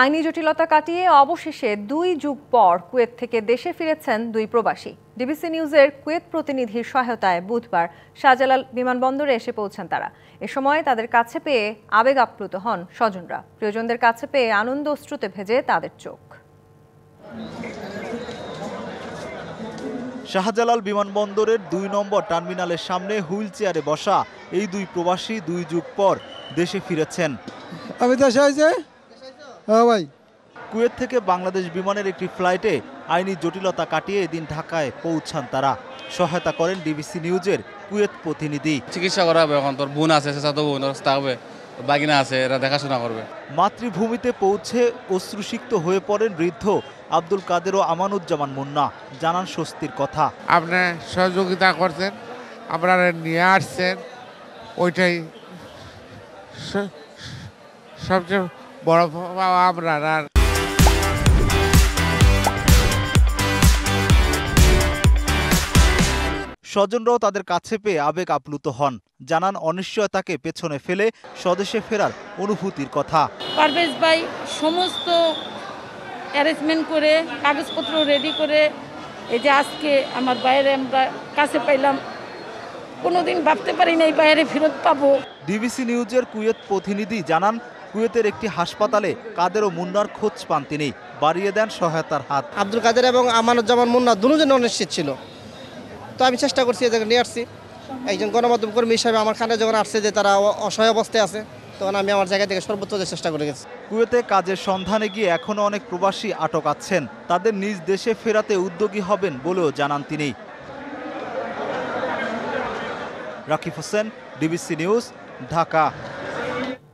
আইনি জটিলতা কাটিয়ে অবশেষে 2 যুগ পর কুয়েত থেকে দেশে ফিরেছেন 2 প্রবাসী। ডিবিসি নিউজের কুয়েত প্রতিনিধির সহায়তায় বুধবার শাহজালাল বিমানবন্দরে এসে পৌঁছান তারা। এ সময় তাদের কাছে পেয়ে আবেগ আপ্লুত হন স্বজনরা। প্রিয়জনদের কাছে পেয়ে আনন্দ অশ্রুতে ভেজে তাদের চোখ। শাহজালাল বিমানবন্দরের 2 নম্বর টার্মিনালের সামনে হুইল চেয়ারে বসা এই 2 প্রবাসী 2 যুগ পর দেশে ফিরেছেন। আমি দেশে আইছি। হ্যাঁ ভাই। কুয়েত থেকে বাংলাদেশ বিমানের একটি ফ্লাইটে আইনি জটিলতা কাটিয়ে এদিন ঢাকায় পৌঁছান তারা। সহায়তা করেন ডিবিসি নিউজের কুয়েত প্রতিনিধি। চিকিৎসা করা হবে, এখন তোর বোন আছে, চাচাতো বোন থাকবে, বাগিনা আছে, এরা দেখাশোনা করবে। মাতৃভূমিতে পৌঁছে অশ্রুসিক্ত হয়ে পড়েন বৃদ্ধ আব্দুল কাদের ও আমানুজ্জামান মুন্না। জানান স্বস্তির কথা। আপনি সহযোগিতা করছেন, আপনারা নিয়ে আসছেন, ওইটাই সবচেয়ে বড় পাওয়া আপনারা। স্বজনরাও তাদের কাছে পেয়ে আবেগ আপ্লুত হন। জানান অনিশ্চয়তাকে পেছনে ফেলে স্বদেশে ফেরার অনুভূতির কথা। পারভেজ ভাই সমস্ত অ্যারেঞ্জমেন্ট করে কাগজপত্র রেডি করে এই যে আজকে আমার বাইরে আমরা কাছে পাইলাম। কোনোদিন ভাবতে পারি না এই বাইরে ফেরত পাবো। ডিবিসি নিউজের কুয়েত প্রতিনিধি জানান কুয়েতের একটি হাসপাতালে কাদের ও মুন্নার খোঁজ পান তিনি। বাড়িয়ে দেন সহায়তার হাত। আব্দুল কাদের এবং আমানুজ্জামান মুন্না দুজনে অনিশ্চিত ছিল, তো আমি চেষ্টা করছি এদেরকে নিয়ে আসছি। একজন গণমাধ্যম কর্মী হিসাবে আমার খানে যখন আসছে যে তারা অসহায় অবস্থায় আছে, তখন আমি আমার জায়গা থেকে সর্বোচ্চ চেষ্টা করে গেছি। কুয়েতে কাজের সন্ধানে গিয়ে এখনো অনেক প্রবাসী আটক আছেন। তাদের নিজ দেশে ফেরাতে উদ্যোগী হবেন বলেও জানান তিনি। Rakib Hossain, DBC news, Dhaka.